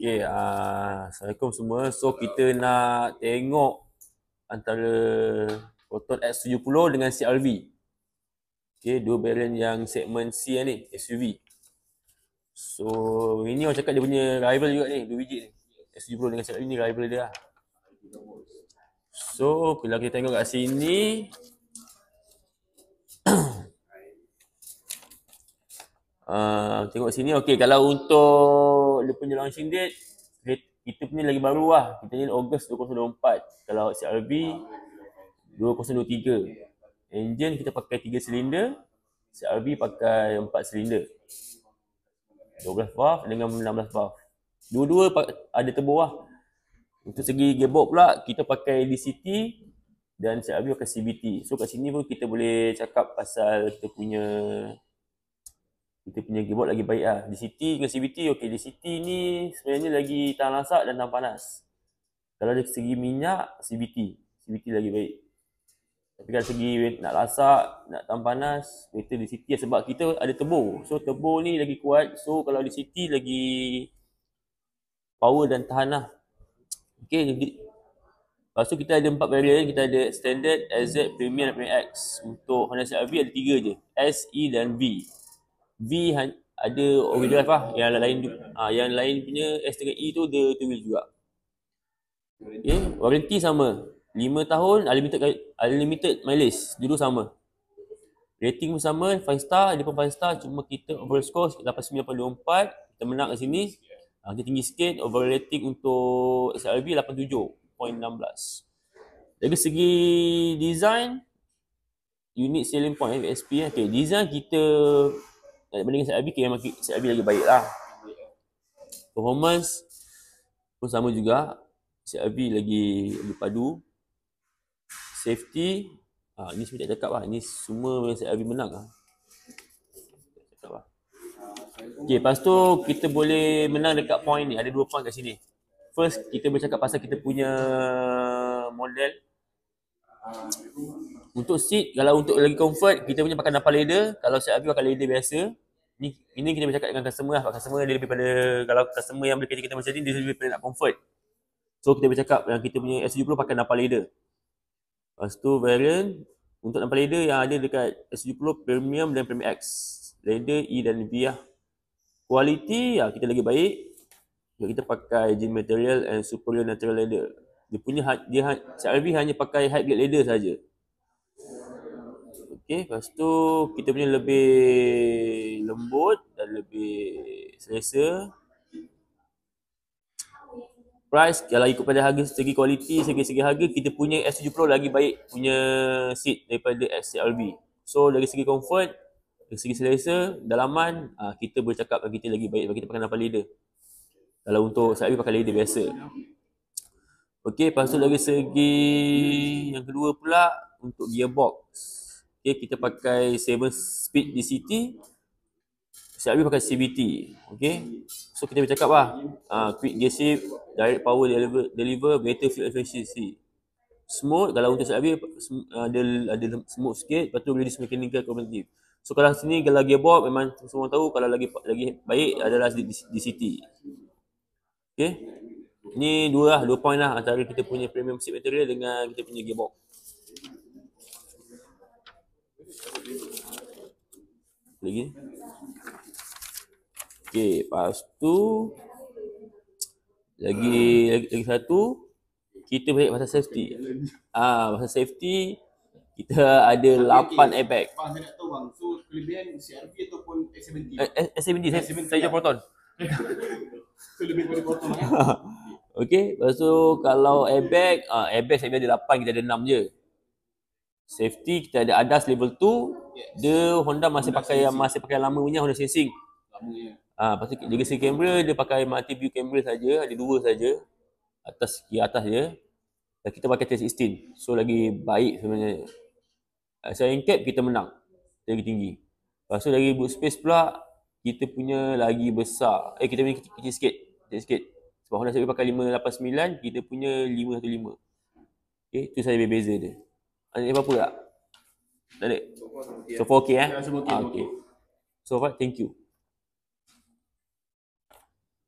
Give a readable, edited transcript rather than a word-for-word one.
Okay, Assalamualaikum semua. So kita nak tengok antara Proton X70 dengan CR-V. Okay, dua variant yang segmen C ni, SUV. So ini orang cakap dia punya rival juga ni, dua biji ni. X70 dengan CR-V ni rival dia lah. So bila kita tengok kat sini, tengok sini. Okay, kalau untuk dia punya launching date, kita punya lagi baru lah. Kita ni Ogos 2024. Kalau CR-V 2023. Engine kita pakai 3 silinder, CR-V pakai 4 silinder. 12 valve dengan 16 valve. Dua-dua ada turbo lah. Untuk segi gearbox pula, kita pakai DCT dan CR-V pakai CVT. So kat sini pun kita boleh cakap pasal kita punya gearbox lagi baik lah. DCT dengan CVT, okay, DCT ni sebenarnya lagi tahan lasak dan tahan panas. Kalau dari segi minyak, CVT lagi baik. Tapi kalau segi nak lasak, nak tahan panas, better DCT sebab kita ada turbo. So turbo ni lagi kuat. So kalau DCT lagi power dan tahan lah. Okay. Lepas tu kita ada 4 variant. Kita ada Standard, SZ, Premium dan Premium X. Untuk Honda CR-V ada 3 je. S, E dan V. V ada all-wheel drive lah. Yang lain punya S dengan E tu dia two-wheel juga. Okay. Warranty sama. 5 tahun, unlimited mileage. Dulu sama. Rating pun sama, 5 star. Dia pun 5 star. Cuma kita overall score 89.24. Kita menang kat sini. Kita tinggi sikit. Overall rating untuk CR-V 87.16. Dari segi design, unique selling point USP. Okay, design kita bandingkan CR-V, CR-V lagi baik lah. Performance pun sama juga. CR-V lagi padu. Safety, ni semua tak cakap lah. Ni semua CR-V menang lah. Okay, lepas tu kita boleh menang dekat point ni. Ada 2 point kat sini. First, kita bercakap pasal kita punya model. Untuk seat, kalau untuk lagi comfort, kita punya pakai napal leather. Kalau CR-V pakai leather biasa. Ini kita bercakap dengan customer lah. Customer dia lebih pada, kalau customer yang beli kereta kita macam ni, dia lebih pada nak comfort. So kita bercakap yang kita punya S70 pakai napal leather. Lepas tu variant untuk napal leather yang ada dekat S70 Premium dan Premium X. Leather E dan V lah. Quality kita lagi baik. Kita pakai jean material and superior natural leather. CR-V hanya pakai high grade leather saja. Okay, lepas tu kita punya lebih lembut dan lebih selesa. Price, kalau ikut pada harga segi kualiti, segi harga, kita punya S70 lagi baik punya seat daripada CR-V. So dari segi comfort, dari segi selesa, dalaman, kita boleh cakap kita lagi baik sebab kita pakai napal leather. Kalau untuk CR-V pakai leather biasa. Okay, lepas tu dari segi yang kedua pula, untuk gearbox. Okay, kita pakai 7 speed DCT. CR-V pakai CVT. Okay, so kita bercakap lah, quick gear shift, direct power deliver, better fuel efficiency. Smooth, kalau untuk CR-V ada smooth sikit, lepas tu reduce mechanical competitive. So kalau sini, kalau gearbox memang semua tahu, kalau lagi baik adalah DCT. Okay, ni 2 point lah antara kita punya premium seat material dengan kita punya gearbox. Lagi. Okay, lepas tu lagi satu, kita balik pasal safety. Pasal safety, kita ada 8 airbag. Bang, saya nak tahu bang, so kelebihan CR-V ataupun S70? S70, saya jual Proton. So lebih daripada Proton kan? Okay, lepas tu kalau airbag, airbag saya ada 8, kita ada 6 je. Safety, kita ada ADAS level 2. Dia Honda masih pakai lama punya Honda Sensing. Lepas tu dari segi kamera, dia pakai multi view kamera saja, ada 2 saja. Kiri atas je. Dan kita pakai 316. So lagi baik sebenarnya. Saya cap kita menang. Dia lagi tinggi. Lepas tu dari boot space pula, kita punya lagi besar. Kita punya kecil sikit. Sebab Honda CR-V pakai 589, kita punya 515. Okay, tu saja berbeza dia. Ada apa-apa tak? Tak ada? So 4K Okay. Okay. So far, thank you.